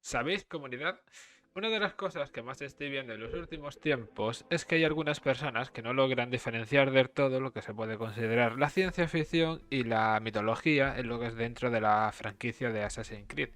¿Sabéis, comunidad? Una de las cosas que más estoy viendo en los últimos tiempos es que hay algunas personas que no logran diferenciar del todo lo que se puede considerar la ciencia ficción y la mitología en lo que es dentro de la franquicia de Assassin's Creed.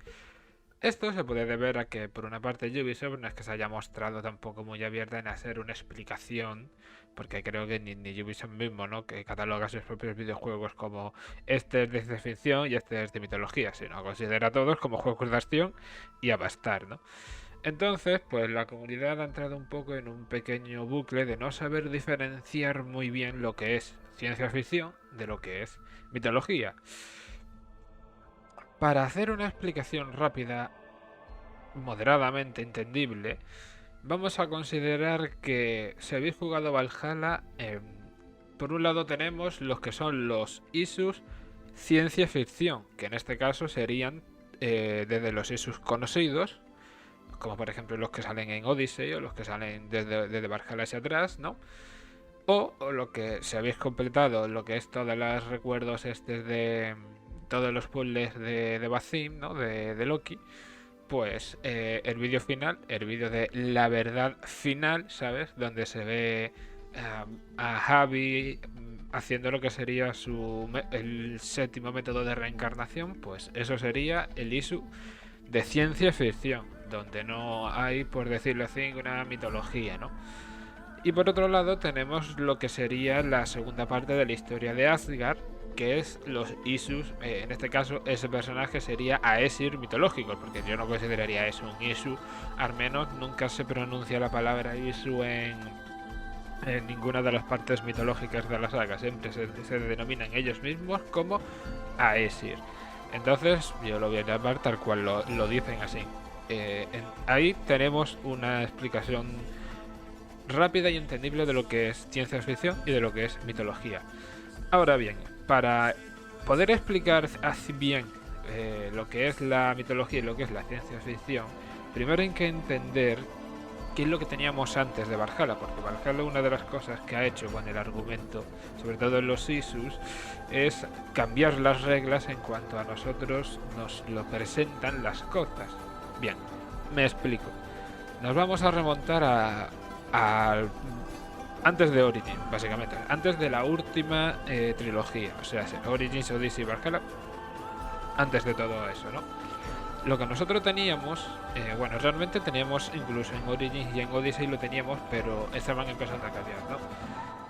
Esto se puede deber a que, por una parte, Ubisoft no es que se haya mostrado tampoco muy abierta en hacer una explicación, porque creo que ni Ubisoft mismo, ¿no? Que cataloga sus propios videojuegos como este es de ciencia ficción y este es de mitología, sino considera a todos como juegos de acción y a bastar, ¿no? Entonces, pues la comunidad ha entrado un poco en un pequeño bucle de no saber diferenciar muy bien lo que es ciencia ficción de lo que es mitología. Para hacer una explicación rápida, moderadamente entendible, vamos a considerar que si habéis jugado Valhalla, por un lado tenemos los que son los ISUs ciencia ficción, que en este caso serían desde los ISUs conocidos, como por ejemplo los que salen en Odyssey o los que salen desde Valhalla hacia atrás, ¿no? O lo que, si habéis completado lo que es todos los recuerdos de todos los puzzles de Basim, ¿no? De Loki, pues el vídeo final, el vídeo de la verdad final, ¿sabes? Donde se ve a Javi haciendo lo que sería el séptimo método de reencarnación, pues eso sería el ISU de ciencia ficción, donde no hay, por decirlo así, una mitología, ¿no? Y por otro lado tenemos lo que sería la segunda parte de la historia de Asgard, que es los Isus. En este caso, ese personaje sería Aesir mitológico, porque yo no consideraría eso un Isu. Al menos nunca se pronuncia la palabra Isu en ninguna de las partes mitológicas de la saga. Siempre se denominan ellos mismos como Aesir. Entonces, yo lo voy a llamar tal cual lo dicen así. Ahí tenemos una explicación rápida y entendible de lo que es ciencia ficción y de lo que es mitología. Ahora bien, para poder explicar así bien lo que es la mitología y lo que es la ciencia ficción, primero hay que entender qué es lo que teníamos antes de Valhalla, porque Valhalla una de las cosas que ha hecho con el argumento, sobre todo en los Isus, es cambiar las reglas en cuanto a nosotros nos lo presentan las cosas. Bien, me explico. Nos vamos a remontar a antes de Origin, básicamente, antes de la última trilogía, o sea, Origins, Odyssey y Valhalla, antes de todo eso, ¿no? Lo que nosotros teníamos, bueno, realmente teníamos incluso en Origins y en Odyssey lo teníamos, pero estaban empezando a cambiar, ¿no?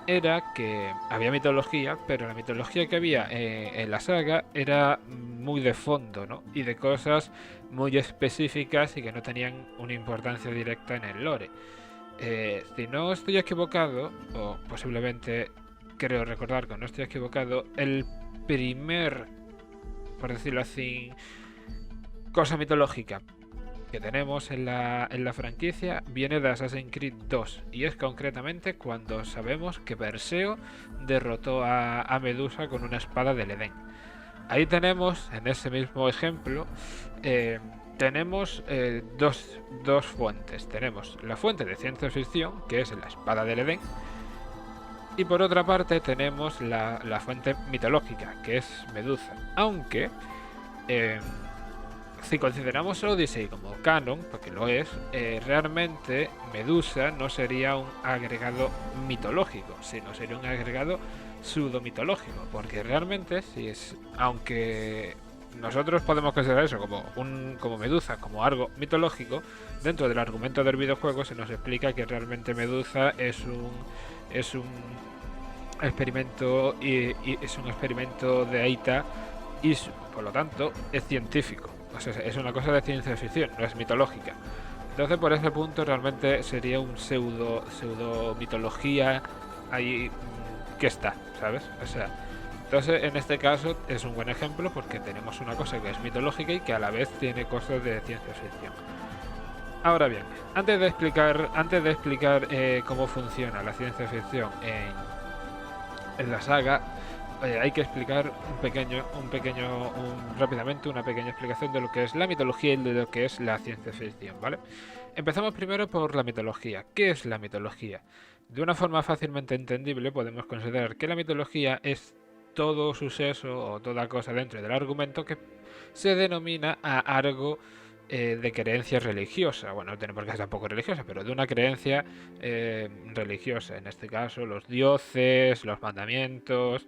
Era que había mitología, pero la mitología que había en la saga era muy de fondo, ¿no? Y de cosas muy específicas y que no tenían una importancia directa en el lore. Si no estoy equivocado, o posiblemente creo recordar que no estoy equivocado, el primer, por decirlo así, cosa mitológica que tenemos en la franquicia viene de Assassin's Creed 2 y es concretamente cuando sabemos que Perseo derrotó a Medusa con una espada del Edén. Ahí tenemos, en ese mismo ejemplo, tenemos dos fuentes. Tenemos la fuente de ciencia ficción, que es la espada del Edén, y por otra parte tenemos la fuente mitológica, que es Medusa. Aunque, eh, si consideramos Odyssey como canon, porque lo es, realmente Medusa no sería un agregado mitológico, sino sería un agregado pseudo-mitológico, porque realmente, si es, aunque nosotros podemos considerar eso como Medusa, como algo mitológico, dentro del argumento del videojuego se nos explica que realmente Medusa es un experimento y es un experimento de Aita y por lo tanto es científico. O sea, es una cosa de ciencia ficción, no es mitológica. Entonces por ese punto realmente sería un pseudo mitología ahí que está, ¿sabes? O sea, entonces en este caso es un buen ejemplo porque tenemos una cosa que es mitológica y que a la vez tiene cosas de ciencia ficción. Ahora bien, antes de explicar cómo funciona la ciencia ficción en la saga, hay que explicar rápidamente una pequeña explicación de lo que es la mitología y de lo que es la ciencia ficción, ¿vale? Empezamos primero por la mitología. ¿Qué es la mitología? De una forma fácilmente entendible podemos considerar que la mitología es todo suceso o toda cosa dentro del argumento que se denomina a algo de creencia religiosa. Bueno, no tiene por qué ser tampoco religiosa, pero de una creencia religiosa. En este caso, los dioses, los mandamientos,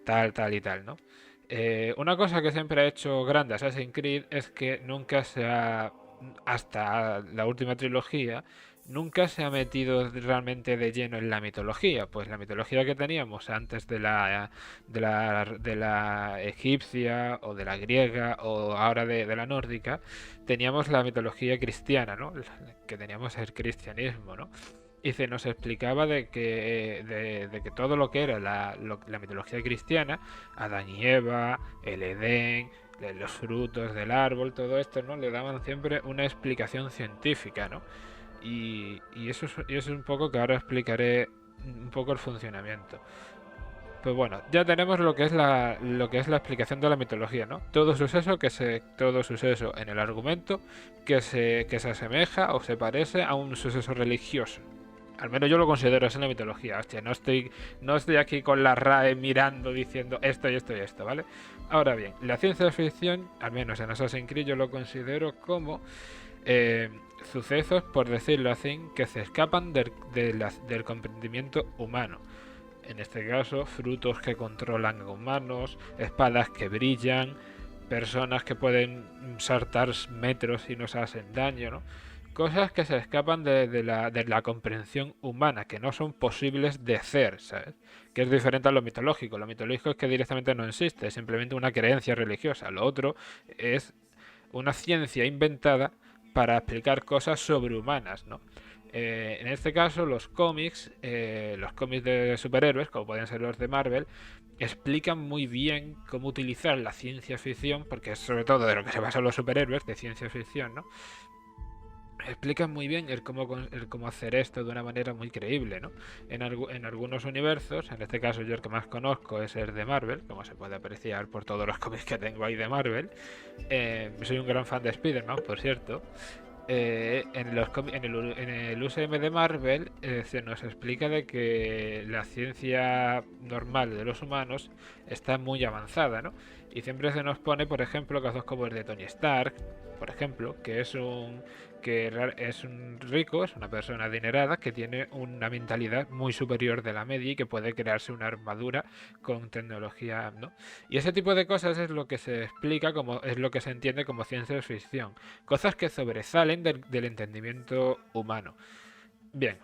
tal y tal, ¿no? Una cosa que siempre ha hecho grande Assassin's Creed es que nunca se ha, hasta la última trilogía, nunca se ha metido realmente de lleno en la mitología. Pues la mitología que teníamos antes de la egipcia o de la griega o ahora de la nórdica, teníamos la mitología cristiana, ¿no? Que teníamos el cristianismo, ¿no? Y se nos explicaba de que todo lo que era la mitología cristiana, Adán y Eva, el Edén, los frutos del árbol, todo esto, ¿no? Le daban siempre una explicación científica, ¿no? Y eso es un poco que ahora explicaré un poco el funcionamiento. Pues bueno, ya tenemos lo que es la explicación de la mitología, ¿no? Todo suceso en el argumento que se asemeja o se parece a un suceso religioso. Al menos yo lo considero así en la mitología. Hostia, no estoy aquí con la RAE mirando diciendo esto y esto y esto, ¿vale? Ahora bien, la ciencia ficción, al menos en Assassin's Creed, yo lo considero como eh, sucesos, por decirlo así, que se escapan del comprendimiento humano. En este caso, frutos que controlan a humanos, espadas que brillan, personas que pueden saltar metros y no se hacen daño, ¿no? Cosas que se escapan de la comprensión humana, que no son posibles de hacer, ¿sabes? Que es diferente a lo mitológico. Lo mitológico es que directamente no existe, es simplemente una creencia religiosa. Lo otro es una ciencia inventada para explicar cosas sobrehumanas, ¿no? En este caso, los cómics de superhéroes, como pueden ser los de Marvel, explican muy bien cómo utilizar la ciencia ficción, porque es sobre todo de lo que se basan los superhéroes, de ciencia ficción, ¿no? Explican muy bien el cómo hacer esto de una manera muy creíble, ¿no? En algunos universos, en este caso yo el que más conozco es el de Marvel, como se puede apreciar por todos los cómics que tengo ahí de Marvel. Soy un gran fan de Spider-Man, por cierto. En el UCM de Marvel se nos explica de que la ciencia normal de los humanos está muy avanzada, ¿no? Y siempre se nos pone, por ejemplo, casos como el de Tony Stark, por ejemplo, que es un rico, es una persona adinerada que tiene una mentalidad muy superior de la media y que puede crearse una armadura con tecnología, ¿no? Y ese tipo de cosas es lo que se explica como es lo que se entiende como ciencia ficción, cosas que sobresalen del entendimiento humano. Bien,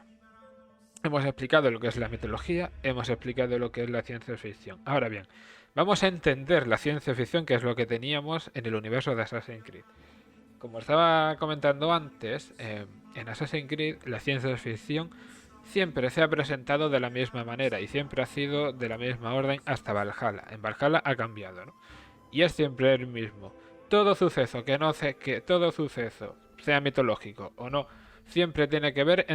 hemos explicado lo que es la mitología, hemos explicado lo que es la ciencia ficción. Ahora bien, vamos a entender la ciencia ficción, que es lo que teníamos en el universo de Assassin's Creed. Como estaba comentando antes, en Assassin's Creed la ciencia ficción siempre se ha presentado de la misma manera y siempre ha sido de la misma orden hasta Valhalla. En Valhalla ha cambiado, ¿no? Y es siempre el mismo. Todo suceso que todo suceso, sea mitológico o no, siempre tiene que ver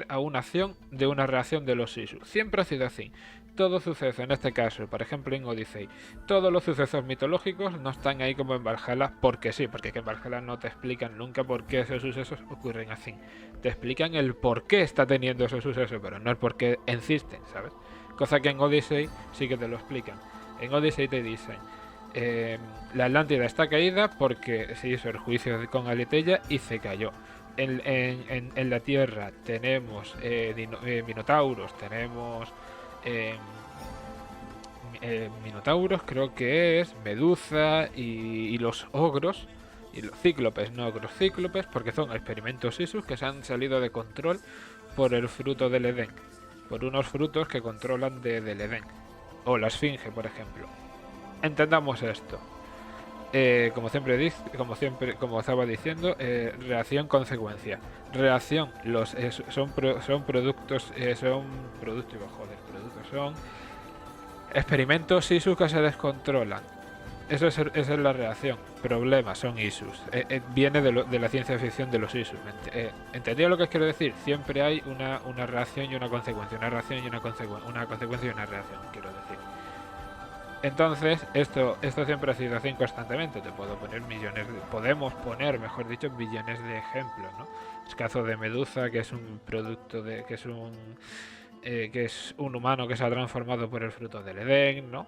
a una acción de una reacción de los Isus. Siempre ha sido así. Todo suceso, en este caso, por ejemplo en Odyssey, todos los sucesos mitológicos no están ahí como en Valhalla porque sí, porque en Valhalla no te explican nunca por qué esos sucesos ocurren así. Te explican el por qué está teniendo esos sucesos, pero no el por qué existen, ¿sabes? Cosa que en Odyssey sí que te lo explican. En Odyssey te dicen, la Atlántida está caída porque se hizo el juicio con Aleteia y se cayó. En la Tierra tenemos minotauros, tenemos eh, minotauros, creo que es Medusa y los ogros y los cíclopes, no ogros cíclopes, porque son experimentos Isus que se han salido de control por el fruto del Edén, por unos frutos que controlan del Edén, o la Esfinge, por ejemplo. Entendamos esto. Como estaba diciendo, reacción-consecuencia. Reacción, son productos, son experimentos ISUS que se descontrolan. Esa es la reacción. Problemas son ISUS. Viene de la ciencia ficción de los ISUS. ¿Entendéis lo que quiero decir? Siempre hay una reacción y una consecuencia. Una reacción y una consecuencia y una reacción, quiero decir. Entonces, esto siempre ha sido así constantemente. Podemos poner, mejor dicho, billones de ejemplos, ¿no? El caso de Medusa, que es un producto que es un humano que se ha transformado por el fruto del Edén, ¿no?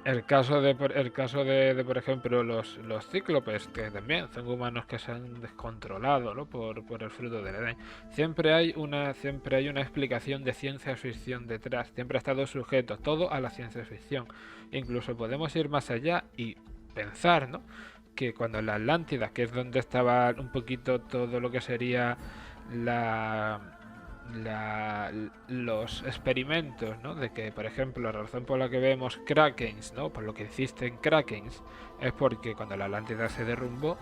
Por ejemplo, los cíclopes, que también son humanos que se han descontrolado, ¿no? por el fruto del Edén. Siempre hay una explicación de ciencia ficción detrás. Siempre ha estado sujeto todo a la ciencia ficción. Incluso podemos ir más allá y pensar, ¿no? Que cuando la Atlántida, que es donde estaba un poquito todo lo que sería la los experimentos, ¿no? De que, por ejemplo, la razón por la que vemos krakens, ¿no? Por lo que existen krakens, es porque cuando la Atlántida se derrumbó,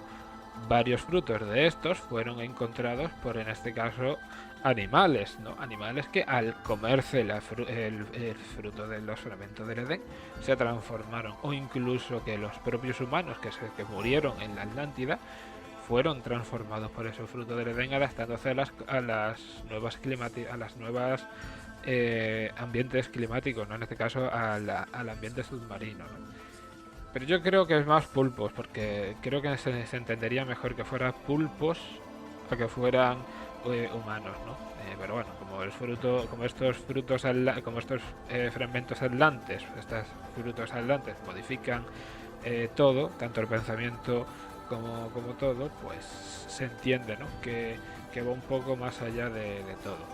varios frutos de estos fueron encontrados por, en este caso, animales, ¿no? Animales que al comerse el fruto de los fragmentos del Edén se transformaron, o incluso que los propios humanos que murieron en la Atlántida fueron transformados por esos frutos del Edén, adaptándose a las nuevas ambientes climáticos, ¿no? En este caso al ambiente submarino, ¿no? Pero yo creo que es más pulpos, porque creo que se entendería mejor que fueran pulpos a que fueran humanos, ¿no? Pero bueno, como estos fragmentos atlantes, estos frutos atlantes modifican todo, tanto el pensamiento como todo, pues se entiende, ¿no? Que va un poco más allá de todo.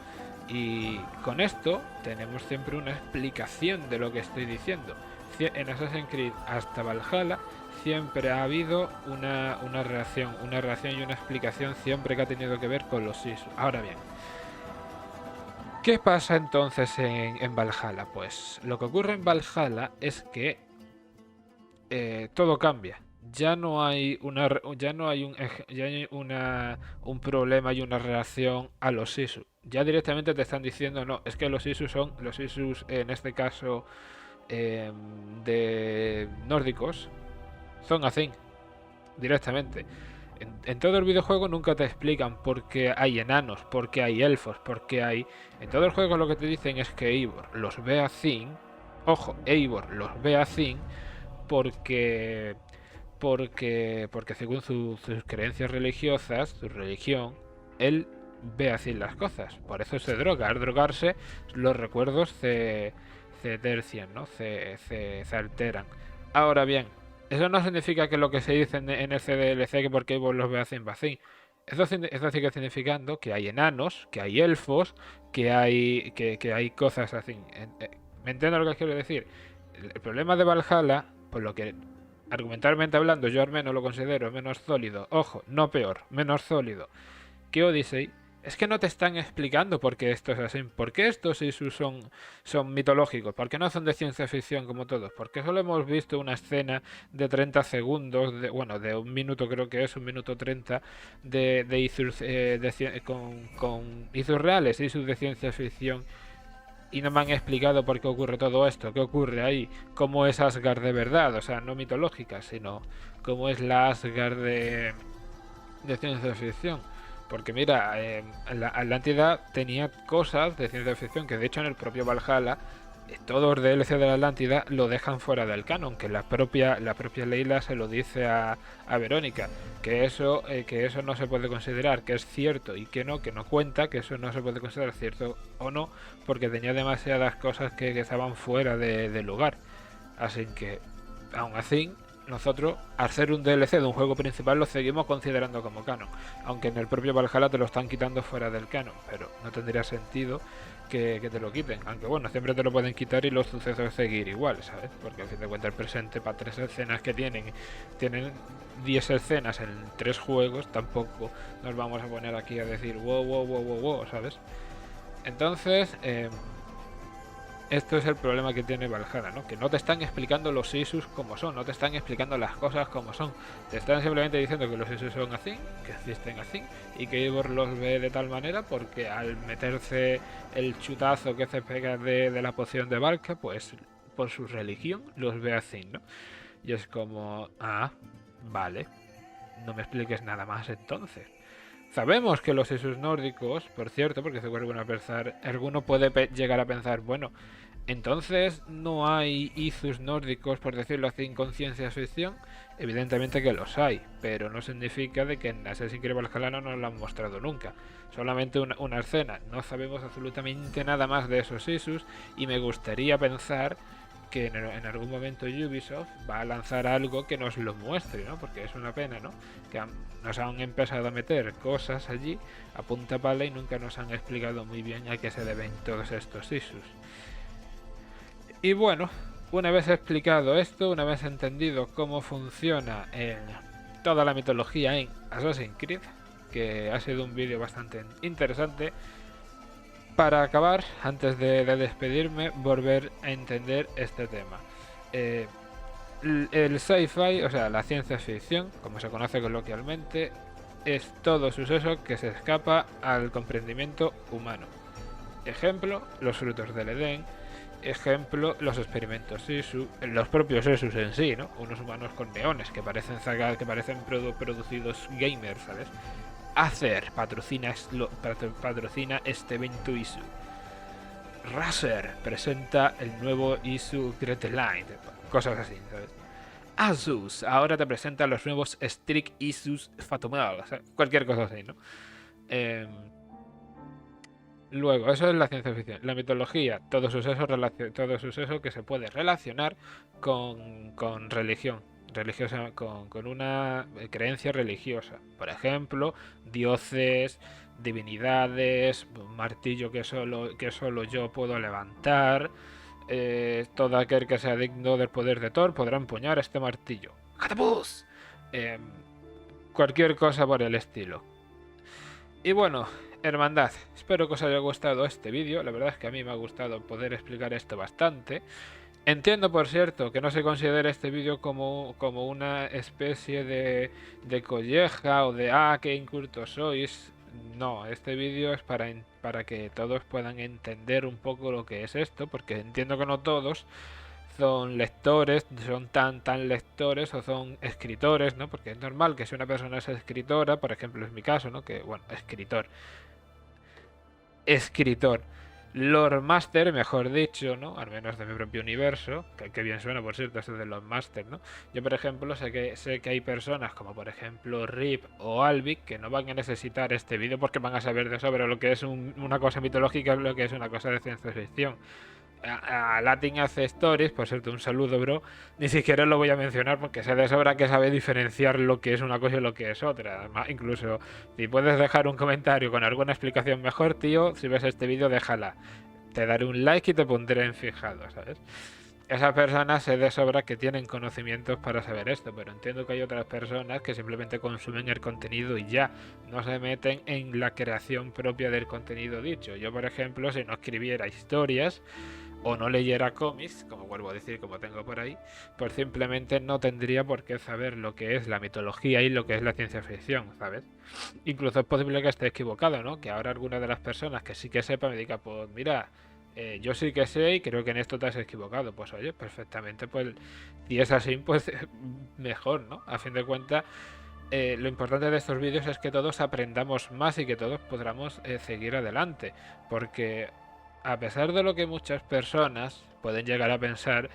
Y con esto tenemos siempre una explicación de lo que estoy diciendo. En Assassin's Creed hasta Valhalla siempre ha habido una reacción y una explicación siempre que ha tenido que ver con los Sisu. Ahora bien, ¿qué pasa entonces en Valhalla? Pues lo que ocurre en Valhalla es que todo cambia. Ya hay un problema y una reacción a los Sisu. Ya directamente te están diciendo, no, es que los Sisus en este caso de nórdicos, son así, directamente. En todo el videojuego nunca te explican por qué hay enanos, por qué hay elfos, por qué hay... En todo el juego lo que te dicen es que Eivor los ve así, ojo, Eivor los ve así porque porque según sus creencias religiosas, su religión, él ve así las cosas. Por eso se droga. Al drogarse, los recuerdos se tercian, ¿no? Se alteran. Ahora bien, eso no significa que lo que se dice en ese DLC que porque vos los veas en vacío. Eso sigue significando que hay enanos, que hay elfos, que hay cosas así. ¿Me entiendes lo que quiero decir? El problema de Valhalla, por lo que argumentalmente hablando, yo al menos lo considero menos sólido, ojo, no peor, menos sólido que Odyssey, es que no te están explicando por qué esto es así, por qué estos Isus son mitológicos, por qué no son de ciencia ficción como todos, porque solo hemos visto una escena de 30 segundos, bueno, de un minuto creo que es, un minuto 30, de Isus, con Isus reales, Isus de ciencia ficción, y no me han explicado por qué ocurre todo esto, qué ocurre ahí, cómo es Asgard de verdad, o sea, no mitológica, sino cómo es la Asgard de ciencia ficción. Porque mira, la Atlántida tenía cosas de ciencia ficción que de hecho en el propio Valhalla todos los DLC de la Atlántida lo dejan fuera del canon, que la propia Leila se lo dice a Verónica, que eso no se puede considerar que es cierto y que no cuenta, que eso no se puede considerar cierto o no, porque tenía demasiadas cosas que estaban fuera de lugar. Así que, aún así, nosotros, al ser un DLC de un juego principal, lo seguimos considerando como canon. Aunque en el propio Valhalla te lo están quitando fuera del canon, pero no tendría sentido que te lo quiten. Aunque bueno, siempre te lo pueden quitar y los sucesos seguir igual, ¿sabes? Porque al fin de cuentas el presente, para 3 escenas que tienen 10 escenas en 3 juegos, tampoco nos vamos a poner aquí a decir wow, ¿sabes? Entonces, esto es el problema que tiene Valhalla, ¿no? Que no te están explicando los Isus como son, no te están explicando las cosas como son. Te están simplemente diciendo que los Isus son así, que existen así, y que Ivor los ve de tal manera porque al meterse el chutazo que se pega de la poción de Valka, pues por su religión los ve así, ¿no? Y es como, vale, no me expliques nada más entonces. Sabemos que los Isus nórdicos, por cierto, porque se vuelven a pensar, alguno puede llegar a pensar, bueno, entonces no hay Isus nórdicos, por decirlo así, en conciencia ficción. Evidentemente que los hay, pero no significa de que en Assassin's Creed Valhalla no nos lo han mostrado nunca. Solamente una escena. No sabemos absolutamente nada más de esos Isus y me gustaría pensar que en algún momento Ubisoft va a lanzar algo que nos lo muestre, ¿no? Porque es una pena, ¿no? Que nos han empezado a meter cosas allí a punta pala y nunca nos han explicado muy bien a qué se deben todos estos issues. Y bueno, una vez explicado esto, una vez entendido cómo funciona toda la mitología en Assassin's Creed, que ha sido un vídeo bastante interesante, para acabar, antes de despedirme, volver a entender este tema. El sci-fi, o sea, la ciencia ficción, como se conoce coloquialmente, es todo suceso que se escapa al comprendimiento humano. Ejemplo, los frutos del Edén. Ejemplo, los experimentos Isu, los propios Isus en sí, ¿no? Unos humanos con neones que parecen producidos gamers, ¿sabes? Acer patrocina este evento Isu. Razer presenta el nuevo Isu Great Line, cosas así, ¿sabes? Asus ahora te presenta los nuevos Strict Isus Fatomal, o sea, cualquier cosa así, ¿no? Luego, eso es la ciencia ficción. La mitología, todo suceso que se puede relacionar con religión, con una creencia religiosa. Por ejemplo, dioses, divinidades, un martillo que solo yo puedo levantar. Todo aquel que sea digno del poder de Thor podrá empuñar este martillo. ¡Catapus! Cualquier cosa por el estilo. Y bueno, hermandad, espero que os haya gustado este vídeo. La verdad es que a mí me ha gustado poder explicar esto bastante. Entiendo, por cierto, que no se considere este vídeo como una especie de colleja o de qué incultos sois. No, este vídeo es para que todos puedan entender un poco lo que es esto, porque entiendo que no todos son lectores, son tan lectores o son escritores, ¿no? Porque es normal que si una persona es escritora, por ejemplo es mi caso, ¿no? Que, bueno, escritor, Lord Master, mejor dicho, ¿no? Al menos de mi propio universo, que bien suena, por cierto, eso de Lord Master, ¿no? Yo, por ejemplo, sé que hay personas como, por ejemplo, Rip o Albic que no van a necesitar este vídeo porque van a saber de sobre lo que es una cosa mitológica y lo que es una cosa de ciencia ficción. A Latin hace stories, por cierto, un saludo, bro. Ni siquiera lo voy a mencionar porque sé de sobra que sabe diferenciar lo que es una cosa y lo que es otra. Además, incluso si puedes dejar un comentario con alguna explicación mejor, tío, si ves este vídeo, déjala. Te daré un like y te pondré en fijado, ¿sabes? Esas personas sé de sobra que tienen conocimientos para saber esto, pero entiendo que hay otras personas que simplemente consumen el contenido y ya no se meten en la creación propia del contenido dicho. Yo, por ejemplo, si no escribiera historias o no leyera cómics, como vuelvo a decir, como tengo por ahí, pues simplemente no tendría por qué saber lo que es la mitología y lo que es la ciencia ficción, ¿sabes? Incluso es posible que esté equivocado, ¿no? Que ahora alguna de las personas que sí que sepa me diga, pues mira, yo sí que sé y creo que en esto te has equivocado. Pues oye, perfectamente, pues si es así, pues mejor, ¿no? A fin de cuentas, lo importante de estos vídeos es que todos aprendamos más y que todos podamos seguir adelante, porque a pesar de lo que muchas personas pueden llegar a pensar,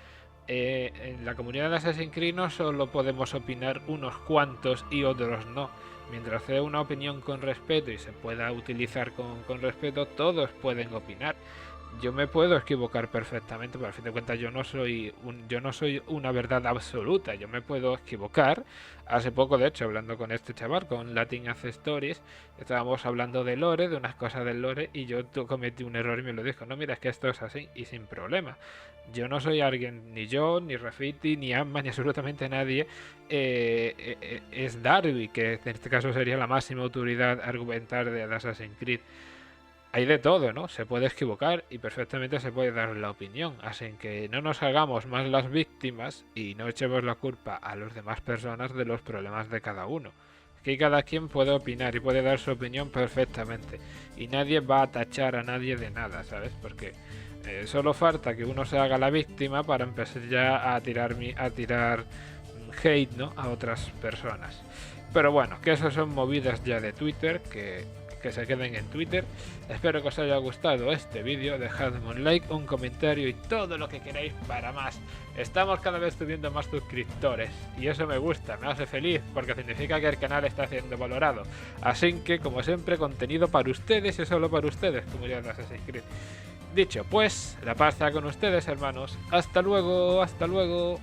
en la comunidad de Assassin's Creed no solo podemos opinar unos cuantos y otros no. Mientras sea una opinión con respeto y se pueda utilizar con respeto, todos pueden opinar. Yo me puedo equivocar perfectamente, pero al fin de cuentas yo no soy una verdad absoluta, yo me puedo equivocar. Hace poco, de hecho, hablando con este chaval, con Latin Hace Stories, estábamos hablando de lore, de unas cosas del lore, y yo cometí un error y me lo dijo, no, mira, es que esto es así, y sin problema. Yo no soy alguien, ni yo, ni Rafiti, ni Amma, ni absolutamente nadie. Es Darby, que en este caso sería la máxima autoridad argumental de Assassin's Creed. Hay de todo, ¿no? Se puede equivocar y perfectamente se puede dar la opinión. Así que no nos hagamos más las víctimas y no echemos la culpa a las demás personas de los problemas de cada uno. Aquí cada quien puede opinar y puede dar su opinión perfectamente. Y nadie va a tachar a nadie de nada, ¿sabes? Porque solo falta que uno se haga la víctima para empezar ya a tirar hate, ¿no? A otras personas. Pero bueno, que esas son movidas ya de Twitter, que se queden en Twitter. Espero que os haya gustado este vídeo, dejadme un like, un comentario y todo lo que queráis para más. Estamos cada vez subiendo más suscriptores y eso me gusta, me hace feliz porque significa que el canal está siendo valorado. Así que, como siempre, contenido para ustedes y solo para ustedes, comunidad de Assassin's Creed. Dicho pues, la paz sea con ustedes, hermanos. Hasta luego, hasta luego.